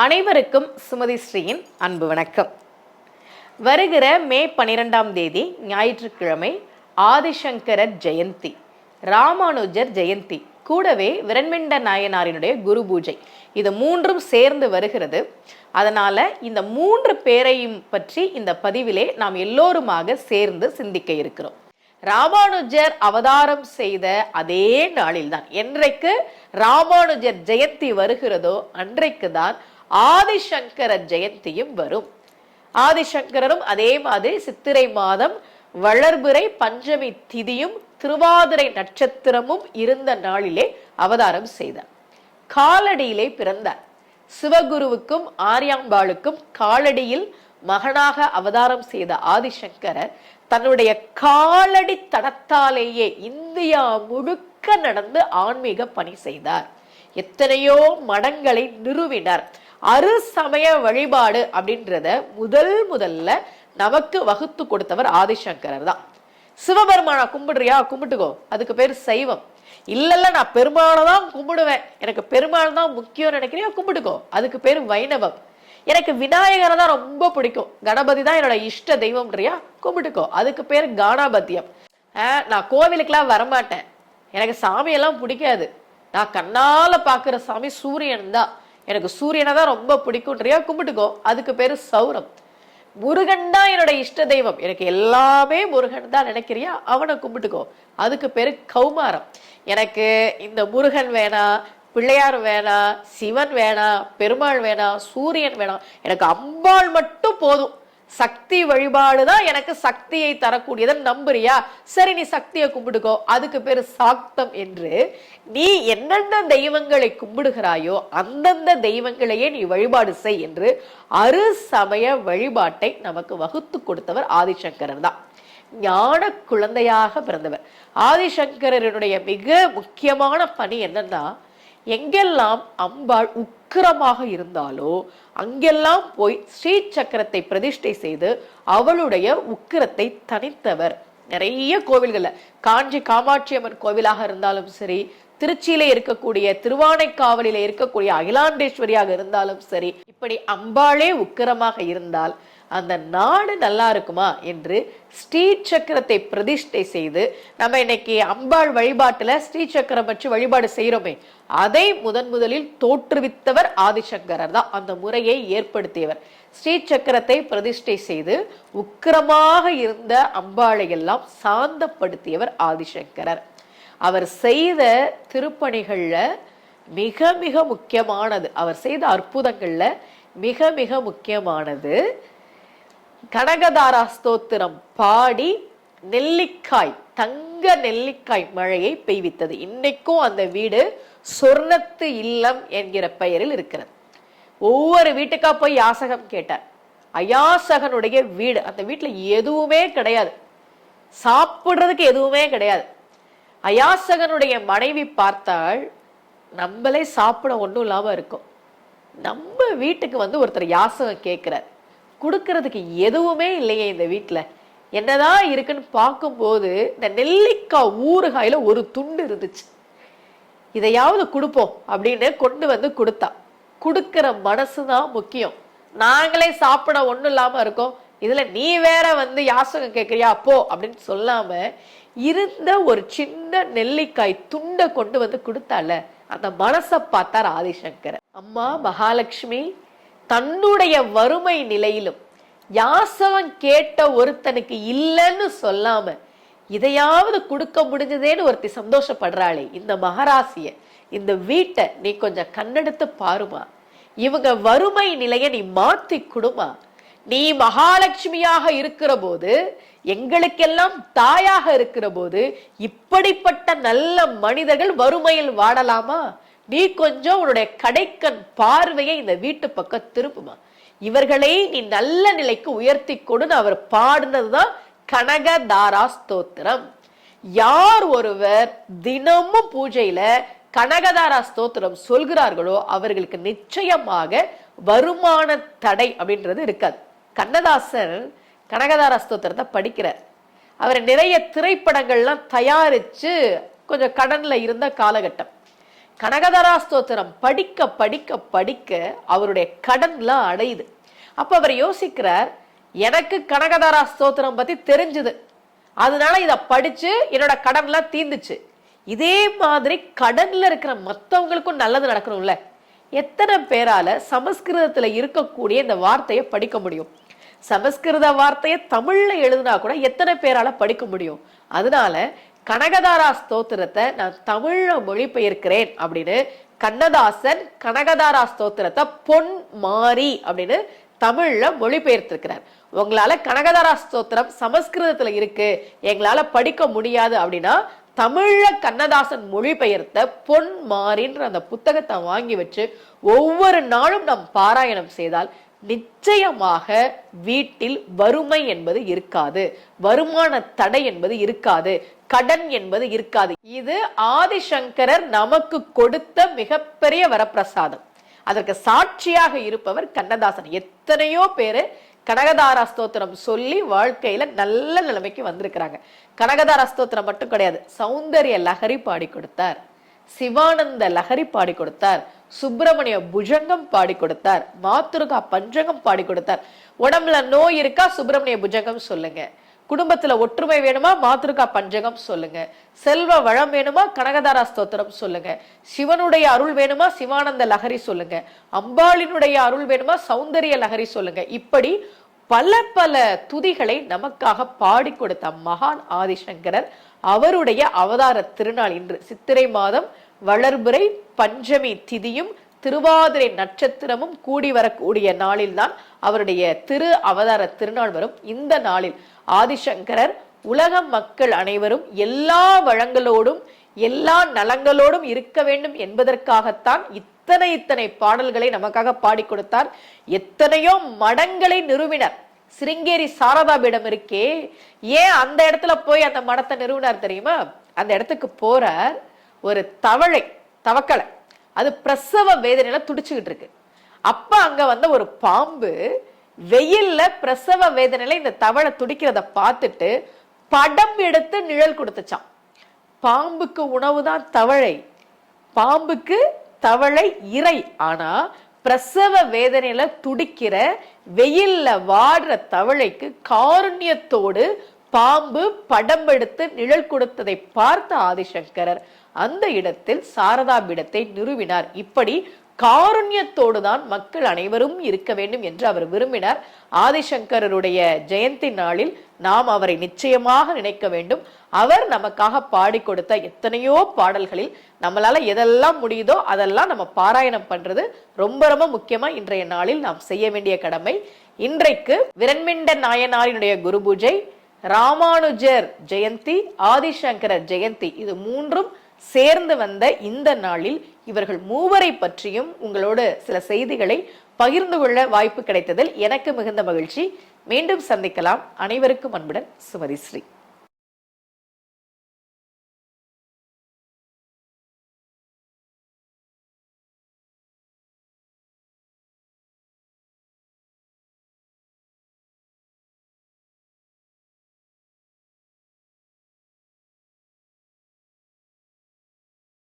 அனைவருக்கும் சுமதி ஸ்ரீயின் அன்பு வணக்கம். வருகிற மே 12ஆம் தேதி ஞாயிற்றுக்கிழமை ஆதிசங்கரர் ஜெயந்தி, ராமானுஜர் ஜெயந்தி, கூடவே விரண்மெண்ட நாயனாரினுடைய குரு பூஜை, இது மூன்றும் சேர்ந்து வருகிறது. அதனால இந்த மூன்று பேரையும் பற்றி இந்த பதிவிலே நாம் எல்லோருமாக சேர்ந்து சிந்திக்க இருக்கிறோம். ராமானுஜர் அவதாரம் செய்த அதே நாளில்தான், என்றைக்கு ராமானுஜர் ஜெயந்தி வருகிறதோ அன்றைக்கு தான் ஆதிசங்கரர் ஜெயந்தியும் வரும். ஆதிசங்கரரும் அதே மாதிரி சித்திரை மாதம் வளர்பிறை பஞ்சமி திதியும் திருவாதிரை நட்சத்திரமும் இருந்த நாளிலே அவதாரம் செய்தார். காலடியிலே பிறந்தார். சிவகுருவுக்கும் ஆரியாம்பாளுக்கும் காலடியில் மகனாக அவதாரம் செய்த ஆதிசங்கரர் தன்னுடைய காலடி தடத்தாலேயே இந்தியா முழுக்க நடந்து ஆன்மீக பணி செய்தார். எத்தனையோ மடங்களை நிறுவினார். அருசமய வழிபாடு அப்படின்றத முதல்ல நமக்கு வகுத்து கொடுத்தவர் ஆதிசங்கரர் தான். சிவபெருமானா கும்பிடுறியா, கும்பிட்டுக்கோ, அதுக்கு பேர் சைவம். இல்ல நான் பெருமாளை தான் கும்பிடுவேன், எனக்கு பெருமாள் தான் முக்கியம் நினைக்கிறியா, கும்பிட்டுக்கோ, அதுக்கு பேர் வைணவம். எனக்கு விநாயகரை தான் ரொம்ப பிடிக்கும், கணபதி தான் என்னோட இஷ்ட தெய்வம்ன்றியா, கும்பிட்டுக்கோ, அதுக்கு பேர் கானாபத்தியம். நான் கோவிலுக்கெல்லாம் வரமாட்டேன், எனக்கு சாமியெல்லாம் பிடிக்காது, நான் கண்ணால பாக்குற சாமி சூரியன் தான், எனக்கு சூரியனை தான் ரொம்ப பிடிக்கும்ன்றியா, கும்பிட்டுக்கோ, அதுக்கு பேரு சௌரம். முருகன் தான் என்னோட இஷ்ட தெய்வம், எனக்கு எல்லாமே முருகன் தான் நினைக்கிறியா, அவனை கும்பிட்டுக்கோ, அதுக்கு பேரு கௌமாரம். எனக்கு இந்த முருகன் வேணாம், பிள்ளையார் வேணாம், சிவன் வேணாம், பெருமாள் வேணாம், சூரியன் வேணாம், எனக்கு அம்பாள் மட்டும் போதும், சக்தி வழிபாடுதான் எனக்கு சக்தியை தரக்கூடியதை நம்புறியா, சரி நீ சக்தியை கும்பிடுக்கோ, அதுக்கு பேரு சாக்தம். என்று நீ என்னென்ன தெய்வங்களை கும்பிடுகிறாயோ அந்தந்த தெய்வங்களையே நீ வழிபாடு செய் என்று அருசமய வழிபாட்டை நமக்கு வகுத்து கொடுத்தவர் ஆதிசங்கரர் தான். ஞான குழந்தையாக பிறந்தவர். ஆதிசங்கரனுடைய மிக முக்கியமான பணி என்னன்னா, எங்கெல்லாம் அம்பாள் உக்கிரமாக இருந்தாலோ அங்கெல்லாம் போய் ஸ்ரீ சக்கரத்தை பிரதிஷ்டை செய்து அவளுடைய உக்கிரத்தை தனித்தவர். நிறைய கோவில்கள்ல, காஞ்சி காமாட்சி அம்மன் கோவிலாக இருந்தாலும் சரி, திருச்சியில இருக்கக்கூடிய திருவானைக்காவலில இருக்கக்கூடிய அகிலாண்டேஸ்வரியாக இருந்தாலும் சரி, இப்படி அம்பாளே உக்கிரமாக இருந்தால் அந்த நாடு நல்லா இருக்குமா என்று ஸ்ரீ சக்கரத்தை பிரதிஷ்டை செய்து, நம்ம இன்னைக்கு அம்பாள் வழிபாட்டுல ஸ்ரீ சக்கரம் வச்சு வழிபாடு செய்யறோமே, அதை முதலில் தோற்றுவித்தவர் ஆதிசங்கரர் தான், அந்த முறையை ஏற்படுத்தியவர். ஸ்ரீ சக்கரத்தை பிரதிஷ்டை செய்து உக்கிரமாக இருந்த அம்பாளை எல்லாம் சாந்தப்படுத்தியவர் ஆதிசங்கரர். அவர் செய்த திருப்பணிகள்ல மிக மிக முக்கியமானது, அவர் செய்த அற்புதங்கள்ல மிக மிக முக்கியமானது கனகதாரா ஸ்தோத்திரம் பாடி நெல்லிக்காய், தங்க நெல்லிக்காய் மழையை பெய்வித்தது. இன்னைக்கும் அந்த வீடு சொர்ணத்து இல்லம் என்கிற பெயரில் இருக்கிறது. ஒவ்வொரு வீட்டுக்கா போய் யாசகம் கேட்டார். அயாசகனுடைய வீடு, அந்த வீட்டுல எதுவுமே கிடையாது, சாப்பிடுறதுக்கு எதுவுமே கிடையாது. அயாசகனுடைய மனைவி பார்த்தால் நம்மளே சாப்பிட ஒன்றும் இல்லாம இருக்கும், நம்ம வீட்டுக்கு ஒருத்தர் யாசகம் கேட்கிறார், கொடுக்கறதுக்கு எதுவுமே இல்லையே இந்த வீட்டுல, என்னதான் இருக்குன்னு பார்க்கும்போது இந்த நெல்லிக்காய் ஊறுகாயில ஒரு துண்டு இருந்துச்சு, இதையாவது கொடுப்போம் அப்படின்னு கொண்டு கொடுத்தா. கொடுக்கிற மனசுதான் முக்கியம். நாங்களே சாப்பிட ஒண்ணும் இல்லாம இருக்கோம், இதுல நீ வேற யாசகம் கேட்கறியா போ அப்படின்னு சொல்லாம இருந்த ஒரு சின்ன நெல்லிக்காய் துண்டை கொண்டு கொடுத்தால, அந்த மனசை பார்த்தார் ஆதிசங்கரர். அம்மா மகாலட்சுமி தன்னுடைய வறுமை நிலையிலும் யாசவன் கேட்ட ஒருத்தனுக்கு இல்லைன்னு சொல்லாம இதையாவது கொடுக்க முடிஞ்சதேன்னு ஒருத்தி சந்தோஷப்படுறாளே, இந்த மகராசிய, இந்த வீட்டை நீ கொஞ்சம் கண்ணெடுத்து பாருமா, இவங்க வறுமை நிலைய நீ மாத்தி கொடுமா, நீ மகாலட்சுமியாக இருக்கிற போது, எங்களுக்கெல்லாம் தாயாக இருக்கிற போது, இப்படிப்பட்ட நல்ல மனிதர்கள் வறுமையில் வாடலாமா, நீ கொஞ்சம் உன்னுடைய கடைக்கண் பார்வையை இந்த வீட்டு பக்கம் திருப்புமா, இவர்களை நீ நல்ல நிலைக்கு உயர்த்தி கொடுன்னு அவர் பாடினதுதான் கனகதாரா ஸ்தோத்திரம். யார் ஒருவர் தினமும் பூஜையில கனகதாரா ஸ்தோத்திரம் சொல்கிறார்களோ அவர்களுக்கு நிச்சயமாக வருமான தடை அப்படின்றது இருக்காது. கண்ணதாசன் கனகதாரா ஸ்தோத்திரத்தை படிக்கிறார். அவர் நிறைய திரைப்படங்கள்லாம் தயாரிச்சு கொஞ்சம் கடன்ல இருந்த காலகட்டம். கனகதாரா ஸ்தோத்திரம் படிக்க படிக்க படிக்க அவருடைய கடன்லாம் அடையுது. அப்ப அவர் யோசிக்கிறார், எனக்கு கனகதாரா ஸ்தோத்திரம் பத்தி தெரிஞ்சுது, அதனால இதை படிச்சு என்னோட கடன்லாம் தீர்ந்துச்சு. இதே மாதிரி கடன்ல இருக்கிற மற்றவங்களுக்கும் நல்லது நடக்கணும்ல. எத்தனை பேரால சமஸ்கிருதத்துல இருக்கக்கூடிய இந்த வார்த்தையை படிக்க முடியும்? சமஸ்கிருத வார்த்தையை தமிழ்ல எழுதினா கூட எத்தனை பேரால படிக்க முடியும்? அதனால கனகதாரா ஸ்தோத்திரத்தை நான் தமிழ்ல மொழிபெயர்க்கிறேன் அப்படின்னு கண்ணதாசன் கனகதாரா ஸ்தோத்திரத்தை பொன் மாறி அப்படின்னு தமிழ்ல மொழிபெயர்த்திருக்கிறார். உங்களால கனகதாரா ஸ்தோத்திரம் சமஸ்கிருதத்துல இருக்கு, எங்களால படிக்க முடியாது அப்படின்னா தமிழ்ல கண்ணதாசன் மொழிபெயர்த்த பொன் மாறின்ற அந்த புத்தகத்தை வாங்கி வச்சு ஒவ்வொரு நாளும் நாம் பாராயணம் செய்தால் நிச்சயமாக வீட்டில் வறுமை என்பது இருக்காது, வருமான தடை என்பது இருக்காது, கடன் என்பது இருக்காது. இது ஆதிசங்கரர் நமக்கு கொடுத்த மிகப்பெரிய வரப்பிரசாதம். அதற்கு சாட்சியாக இருப்பவர் கண்ணதாசன். எத்தனையோ பேரு கனகதாரா ஸ்தோத்திரம் சொல்லி வாழ்க்கையில நல்ல நிலைமைக்கு வந்திருக்கிறாங்க. கனகதாரா ஸ்தோத்திரம் மட்டும் கிடையாது, சௌந்தர்ய லஹரி பாடி கொடுத்தார், சிவானந்த லஹரி பாடி கொடுத்தார், சுப்பிரமணிய புஜங்கம் பாடி கொடுத்தார், மாத்துருகா பஞ்சகம் பாடி கொடுத்தார். உடம்புல நோய் இருக்கா, சுப்பிரமணிய புஜங்கம் சொல்லுங்க. குடும்பத்துல ஒற்றுமை வேணுமா, மாத்துருகா பஞ்சகம் சொல்லுங்க. செல்வ வளம் வேணுமா, கனகதாரா ஸ்தோத்திரம் சொல்லுங்க. சிவனுடைய அருள் வேணுமா, சிவானந்த லஹரி சொல்லுங்க. அம்பாளினுடைய அருள் வேணுமா, சௌந்தரிய லஹரி சொல்லுங்க. இப்படி பல பல துதிகளை நமக்காக பாடி கொடுத்த மகான் ஆதிசங்கரர். அவருடைய அவதார திருநாள் இன்று சித்திரை மாதம் வளர்பிறை பஞ்சமி திதியும் திருவாதிரை நட்சத்திரமும் கூடி வரக்கூடிய நாளில்தான் அவருடைய திரு அவதார திருநாள் வரும். இந்த நாளில் ஆதிசங்கரர் உலக மக்கள் அனைவரும் எல்லா வளங்களோடும் எல்லா நலங்களோடும் இருக்க வேண்டும் என்பதற்காகத்தான் இத்தனை பாடல்களை நமக்காக பாடி கொடுத்தார். எத்தனையோ மடங்களை நிறுவினர். சிருங்கேரி சாரதாபீடம் இருக்கே, ஏன் அந்த இடத்துல போய் அந்த மடத்தை நிறுவினார் தெரியுமா? அந்த இடத்துக்கு போறார், ஒரு தவக்கலை, அது பிரசவ வேதனையில துடிச்சுக்கிட்டு இருக்கு. அப்ப அங்க வந்த ஒரு பாம்பு வெயில்ல பிரசவ வேதனையில இந்த தவளை துடிக்கிறத பார்த்துட்டு படம் எடுத்து நிழல் கொடுத்துச்சான். பாம்புக்கு உணவுதான் தவளை, பாம்புக்கு தவளை இறை. ஆனா பிரசவ வேதனையில துடிக்கிற வெயில்ல வாடுற தவளைக்கு காருண்யத்தோடு பாம்பு படம் எடுத்து நிழல் கொடுத்ததை பார்த்த ஆதிசங்கரர் அந்த இடத்தில் சாரதாபீடத்தை நிறுவினார். இப்படி காருண்யத்தோடு தான் மக்கள் அனைவரும் இருக்க வேண்டும் என்று அவர் விரும்பினார். ஆதிசங்கரருடைய ஜெயந்தி நாளில் நாம் அவரை நிச்சயமாக நினைக்க வேண்டும். அவர் நமக்காக பாடி கொடுத்த எத்தனையோ பாடல்களில் நம்மளால எதெல்லாம் முடியுதோ அதெல்லாம் நம்ம பாராயணம் பண்றது ரொம்ப ரொம்ப முக்கியமா இன்றைய நாளில் நாம் செய்ய வேண்டிய கடமை. இன்றைக்கு விரண்மிண்ட நாயனாரினுடைய குரு பூஜை, ராமானுஜர் ஜெயந்தி, ஆதிசங்கரர் ஜெயந்தி, இது மூன்றும் சேர்ந்து வந்த இந்த நாளில் இவர்கள் மூவரை பற்றியும் உங்களோடு சில செய்திகளை பகிர்ந்து கொள்ள வாய்ப்பு கிடைத்ததில் எனக்கு மிகுந்த மகிழ்ச்சி. மீண்டும் சந்திக்கலாம். அனைவருக்கும் அன்புடன் சுமதி ஸ்ரீ.